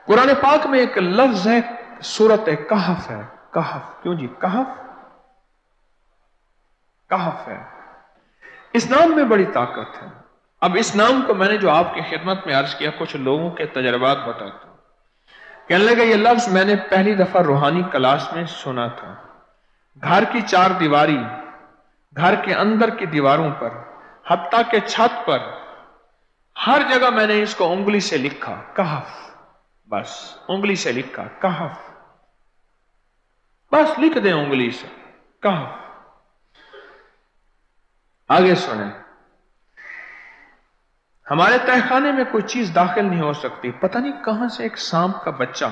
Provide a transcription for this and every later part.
कुरान पाक में एक लफ्ज है, सूरत कहफ है। कहफ, क्यों जी? कहफ, कहफ है। इस नाम में बड़ी ताकत है। अब इस नाम को मैंने जो आपकी खिदमत में अर्ज किया, कुछ लोगों के तजर्बात बताता हूं। कहने लगे ये लफ्ज मैंने पहली दफा रूहानी क्लास में सुना था। घर की चार दीवारी, घर के अंदर की दीवारों पर, हत्ता के छत पर, हर जगह मैंने इसको उंगली से लिखा, कहफ। बस उंगली से लिखा, कहफ। बस लिख दें उंगली से, कहफ। आगे सुने, हमारे तहखाने में कोई चीज दाखिल नहीं हो सकती। पता नहीं कहां से एक सांप का बच्चा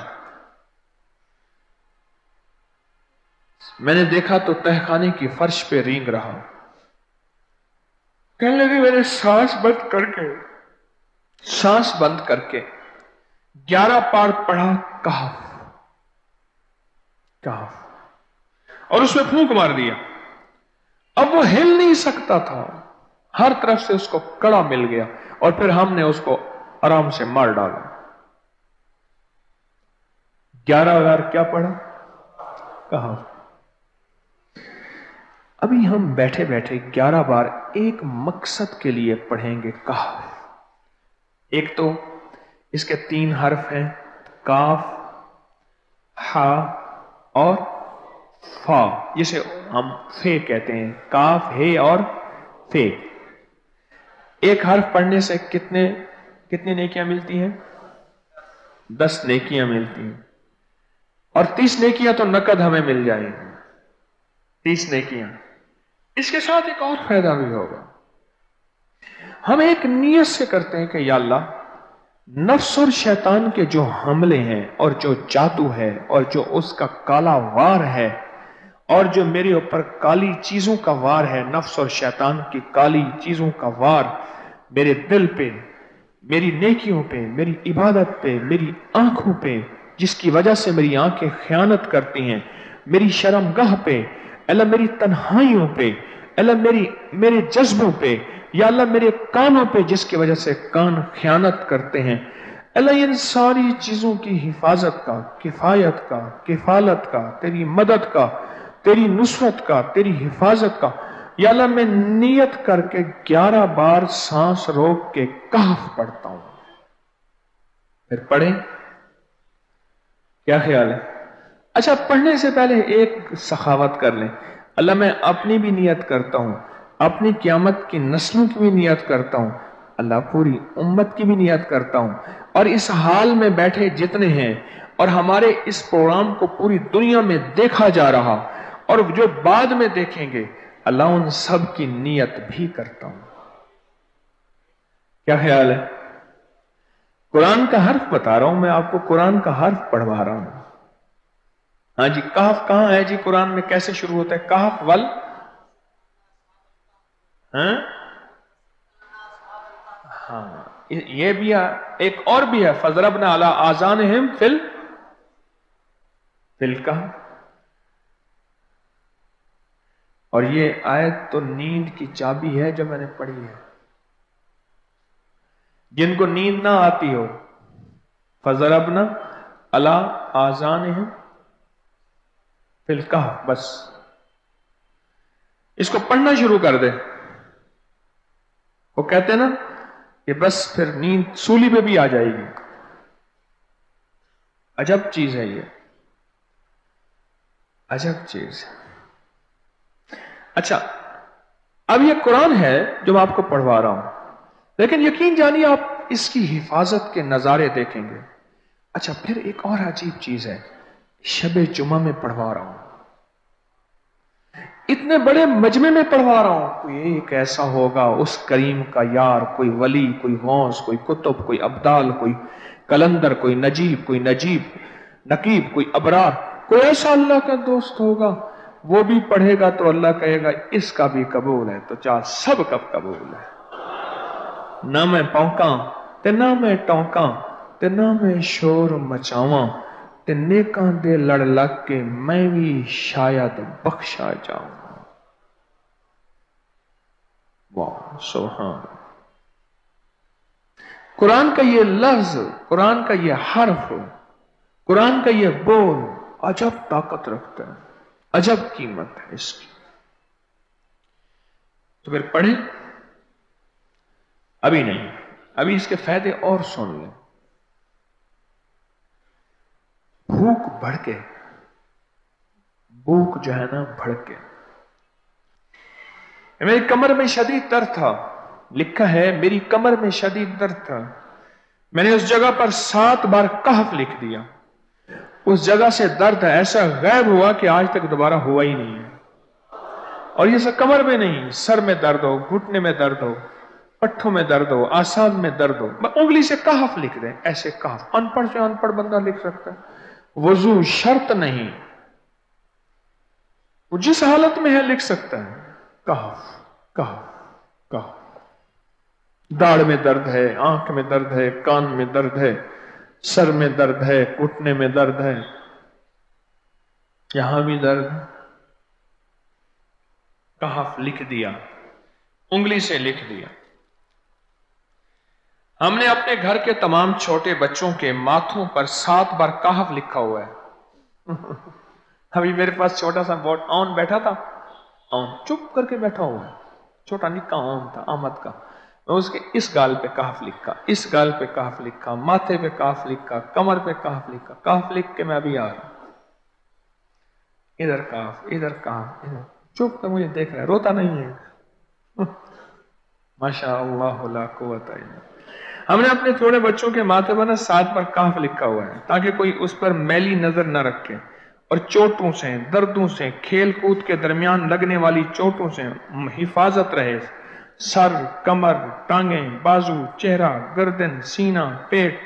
मैंने देखा तो तहखाने की फर्श पे रेंग रहा। कहने लगे मैंने सांस बंद करके 11 पार पढ़ा, कहफ कहफ, और उसमें फूंक मार दिया। अब वो हिल नहीं सकता था, हर तरफ से उसको कड़ा मिल गया, और फिर हमने उसको आराम से मार डाला। 11 बार क्या पढ़ा? कहफ। अभी हम बैठे बैठे 11 बार एक मकसद के लिए पढ़ेंगे, कहफ। एक तो इसके 3 हर्फ हैं, काफ, हा और फा, जिसे हम फे कहते हैं। काफ, हे और फे। एक हर्फ पढ़ने से कितनी नेकियां मिलती हैं? 10 नेकियां मिलती हैं, और 30 नेकियां तो नकद हमें मिल जाएंगी। 30 नेकियां। इसके साथ एक और फायदा भी होगा। हम एक नियत से करते हैं कि या अल्लाह, नफ्स और शैतान के जो हमले हैं और जो जादू है और जो उसका काला वार है और जो मेरे ऊपर काली चीजों का वार है, नफ्स और शैतान की काली चीजों का वार मेरे दिल पे, मेरी नेकियों पे, मेरी इबादत पे, मेरी आंखों पे, जिसकी वजह से मेरी आंखें खयानत करती हैं, मेरी शर्मगाह पे, अल्लाह मेरी तन्हाइयों पे, अल्लाह मेरे जज्बों पे, या अल्लाह मेरे कानों पे, जिसकी वजह से कान खयानत करते हैं, अल्लाह इन सारी चीजों की हिफाजत का, किफायत का, किफालत का, तेरी मदद का, तेरी नुसरत का, तेरी हिफाजत का, या अल्लाह मैं नियत करके 11 बार सांस रोक के कहफ पढ़ता हूं। फिर पढ़ें, क्या ख्याल है? अच्छा, पढ़ने से पहले एक सखावत कर लें। अल्लाह मैं अपनी भी नियत करता हूं, अपनी क़यामत की नस्लों की भी नियत करता हूं, अल्लाह पूरी उम्मत की भी नियत करता हूं, और इस हाल में बैठे जितने हैं और हमारे इस प्रोग्राम को पूरी दुनिया में देखा जा रहा और जो बाद में देखेंगे, अल्लाह उन सब की नियत भी करता हूं। क्या ख्याल है? कुरान का हर्फ बता रहा हूं मैं आपको, कुरान का हर्फ पढ़वा रहा हूं। हाँ जी, कहफ कहां है जी? कुरान में कैसे शुरू होता है? कहफ वल, हाँ, ये भी है। एक और भी है, फजरबना अला आज़ानिहिम फिल कहफ। और ये आयत तो नींद की चाबी है जो मैंने पढ़ी है। जिनको नींद ना आती हो, फजरबना अला आज़ानिहिम फिल कहफ, बस इसको पढ़ना शुरू कर दे। वो कहते ना कि बस फिर नींद सूली पे भी आ जाएगी। अजब चीज है ये, अजब चीज। अच्छा, अब ये कुरान है जो मैं आपको पढ़वा रहा हूं, लेकिन यकीन जानिए आप इसकी हिफाजत के नजारे देखेंगे। अच्छा, फिर एक और अजीब चीज है, शबे जुमा में पढ़वा रहा हूं, इतने बड़े मजमे में पढ़वा रहा हूं। कोई एक ऐसा होगा उस करीम का यार, कोई वली, कोई गौस, कोई कुतुब, कोई अब्दाल, कोई कलंदर, कोई नजीब, कोई नकीब, कोई अबरार, कोई ऐसा अल्लाह का दोस्त होगा, वो भी पढ़ेगा तो अल्लाह कहेगा इसका भी कबूल है। तो चाह सब कब कबूल है। ना मैं पौंका ते ना मैं टौंका ते ना मैं शोर मचावा ते नेकां दे लड़ लग के मैं भी शायद बख्शा जाऊं। वाह, सुभान। कुरान का ये लफ्ज, कुरान का ये हर्फ कुरान का यह बोल अजब ताकत रखता है, अजब कीमत है इसकी। तो फिर पढ़ें? अभी नहीं, अभी इसके फायदे और सुन लें। भूख भड़के, भूख जो है ना भड़के। मेरी कमर में शदीद दर्द था, लिखा है मेरी कमर में शदीद दर्द था, मैंने उस जगह पर 7 बार कहफ लिख दिया। उस जगह से दर्द ऐसा गायब हुआ कि आज तक दोबारा हुआ ही नहीं है। और ये सब कमर में नहीं, सर में दर्द हो, घुटने में दर्द हो, पट्ठों में दर्द हो, आसान में दर्द हो, उंगली से कहफ लिख दें, ऐसे कहफ अनपढ़ से अनपढ़ बंदा लिख सकता है। वजू शर्त नहीं, वो जिस हालत में है लिख सकता है। कहफ कहफ कहफ। दाढ़ में दर्द है, आंख में दर्द है, कान में दर्द है, सर में दर्द है, घुटने में दर्द है, यहां भी दर्द है, कहफ लिख दिया, उंगली से लिख दिया। हमने अपने घर के तमाम छोटे बच्चों के माथों पर 7 बार कहफ लिखा हुआ है। अभी मेरे पास छोटा सा बोर्ड ऑन बैठा था, ऑन चुप करके बैठा हुआ है, छोटा निक्का ऑन था आमद का। मैं उसके इस गाल पे कहफ लिखा, इस गाल पे कहफ लिखा, माथे पे कहफ लिखा, कमर पे कहफ लिखा, कहफ लिख के मैं अभी आ रहा हूं। इधर कहफ, इधर कहफ, इधर चुप कर मुझे देख रहा है, रोता नहीं है। माशा अल्लाह ला कुव्वता इल्ला। हमने अपने थोड़े बच्चों के माथे पर 7 बार कहफ लिखा हुआ है ताकि कोई उस पर मैली नजर न रखे और चोटों से, दर्दों से, खेल कूद के दरमियान लगने वाली चोटों से हिफाजत रहे। सर, कमर, टांगें, बाजू, चेहरा, गर्दन, सीना, पेट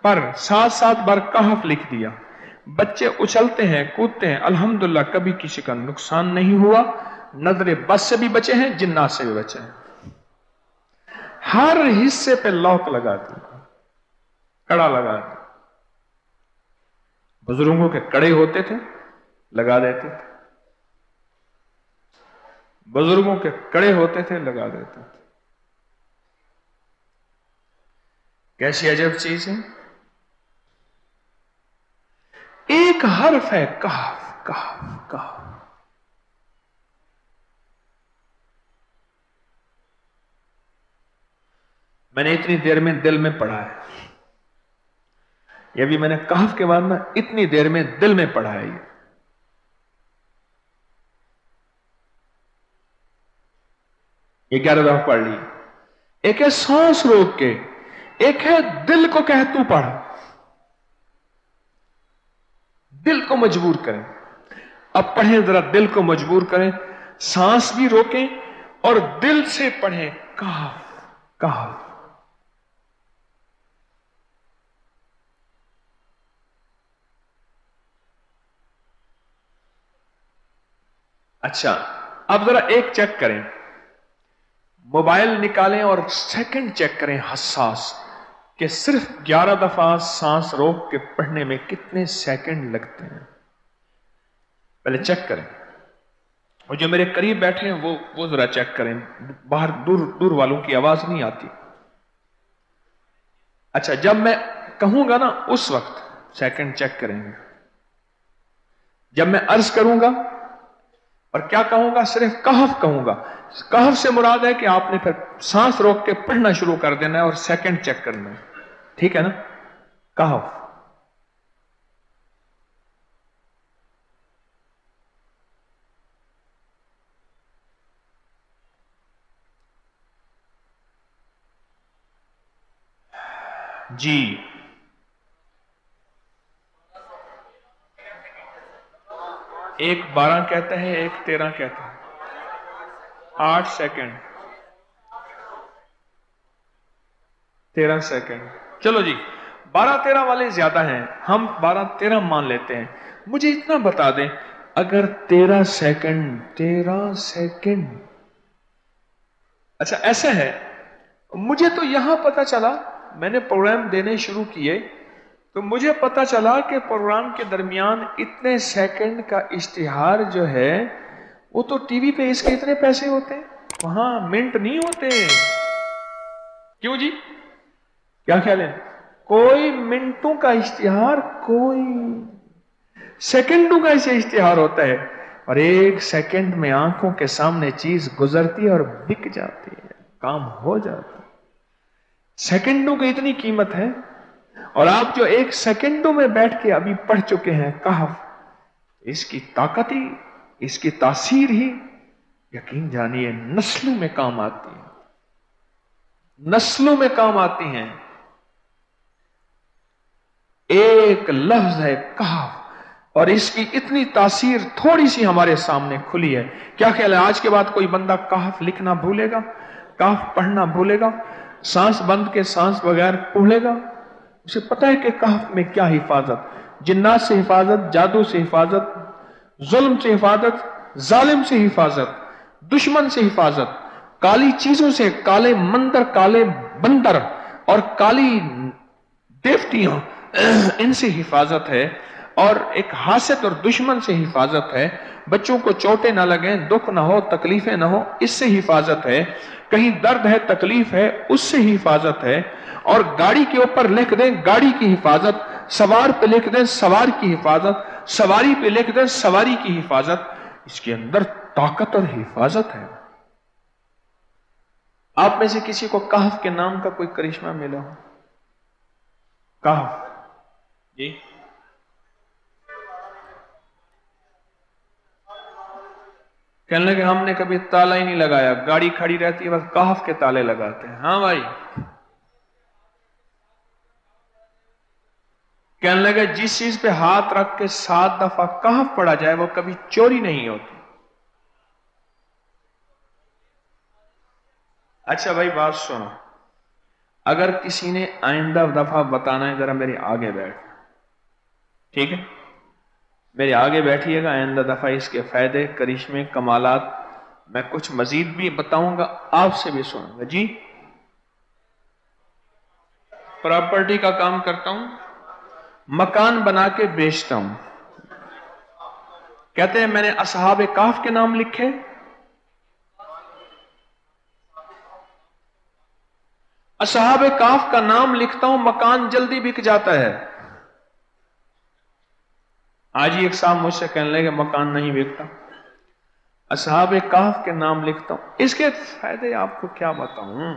पर 7-7 बार कहफ लिख दिया। बच्चे उछलते हैं, कूदते हैं, अल्हम्दुलिल्लाह कभी किसी का नुकसान नहीं हुआ। नजरे बस से भी बचे हैं, जिन्नात से भी बचे हैं। हर हिस्से पे लॉक लगा दिया, कड़ा लगा दिया। बुजुर्गों के कड़े होते थे, लगा देते थे, बुजुर्गों के कड़े होते थे, लगा देते थे। कैसी अजब चीज है। एक हर्फ है कहफ कहफ कहफ। मैंने इतनी देर में दिल में पढ़ा है, ये भी मैंने कहफ के बाद ना इतनी देर में दिल में पढ़ा है। ये 11 दफा पढ़ ली। एक है सांस रोक के, एक है दिल को कह तू पढ़, दिल को मजबूर करें। अब पढ़ें, जरा दिल को मजबूर करें, सांस भी रोकें और दिल से पढ़ें कहफ कहफ। अच्छा, अब जरा एक चेक करें, मोबाइल निकालें और सेकंड चेक करें हसास कि सिर्फ 11 दफा सांस रोक के पढ़ने में कितने सेकंड लगते हैं। पहले चेक करें, और जो मेरे करीब बैठे हैं वो जरा चेक करें, बाहर दूर दूर वालों की आवाज नहीं आती। अच्छा, जब मैं कहूंगा ना उस वक्त सेकंड चेक करेंगे। जब मैं अर्ज करूंगा और क्या कहूंगा, सिर्फ कहफ कहूंगा। कहफ से मुराद है कि आपने फिर सांस रोक के पढ़ना शुरू कर देना है और सेकंड चेक करना है, ठीक है ना। कहफ। जी, एक 12 कहता है, एक 13 कहता है। 8 सेकंड, 13 सेकंड। चलो जी, 12-13 वाले ज्यादा हैं, हम 12-13 मान लेते हैं। मुझे इतना बता दें, अगर 13 सेकंड, अच्छा ऐसा है, मुझे तो यहां पता चला, मैंने प्रोग्राम देने शुरू किए तो मुझे पता चला कि प्रोग्राम के दरमियान इतने सेकंड का इश्तिहार जो है वो तो टीवी पे इसके इतने पैसे होते हैं, वहां मिनट नहीं होते। क्यों जी, क्या ख्याल है? कोई मिनटों का इश्तिहार, कोई सेकंडों का ऐसे इश्तिहार होता है, और एक सेकंड में आंखों के सामने चीज गुजरती है और बिक जाती है, काम हो जाता है। सेकंडों की इतनी कीमत है। और आप जो एक सेकंडों में बैठ के अभी पढ़ चुके हैं कहफ, इसकी ताकत ही, इसकी तासीर ही यकीन जानिए नस्लों में काम आती है, नस्लों में काम आती हैं। एक लफ्ज है कहफ, और इसकी इतनी तासीर थोड़ी सी हमारे सामने खुली है। क्या ख्याल है आज के बाद कोई बंदा कहफ लिखना भूलेगा, कहफ पढ़ना भूलेगा, सांस बंद के सांस बगैर पढ़ेगा? उसे पता है कि कहफ में क्या हिफाजत, जिन्नात से हिफाजत, जादू से हिफाजत, जुल्म से हिफाजत, जालिम से हिफाजत, दुश्मन से हिफाजत, काली चीजों से, काले मंदिर, काले बंदर और काली देवतियों, इनसे हिफाजत है। और एक हासद और दुश्मन से हिफाजत है। बच्चों को चोटें ना लगें, दुख ना हो, तकलीफें ना हो, इससे हिफाजत है। कहीं दर्द है, तकलीफ है, उससे हिफाजत है। और गाड़ी के ऊपर लिख दें गाड़ी की हिफाजत, सवार पे लिख दें सवार की हिफाजत, सवारी पे लिख दें सवारी की हिफाजत। इसके अंदर ताकत और हिफाजत है। आप में से किसी को कहफ के नाम का कोई करिश्मा मिला हो? कहफ जी, कहने लगे हमने कभी ताला ही नहीं लगाया, गाड़ी खड़ी रहती है बस कहफ के ताले लगाते हैं। हाँ भाई, कहने लगे जिस चीज पे हाथ रख के 7 दफा कहफ पढ़ा जाए वो कभी चोरी नहीं होती। अच्छा भाई बात सुनो, अगर किसी ने आइंदा दफा बताना है, जरा मेरे आगे बैठ, ठीक है? मेरे आगे बैठिएगा, आइंदा दफा इसके फायदे, करिश्मे, कमालात मैं कुछ मजीद भी बताऊंगा, आपसे भी सुनूंगा। जी, प्रॉपर्टी का काम करता हूं, मकान बना के बेचता हूं। कहते हैं मैंने असहाब काफ के नाम लिखे, असहाब काफ का नाम लिखता हूं, मकान जल्दी बिक जाता है। आज ही एक साहब मुझसे कहने लगे मकान नहीं बिकता, असहाब काफ के नाम लिखता हूं। इसके फायदे आपको क्या बताऊं।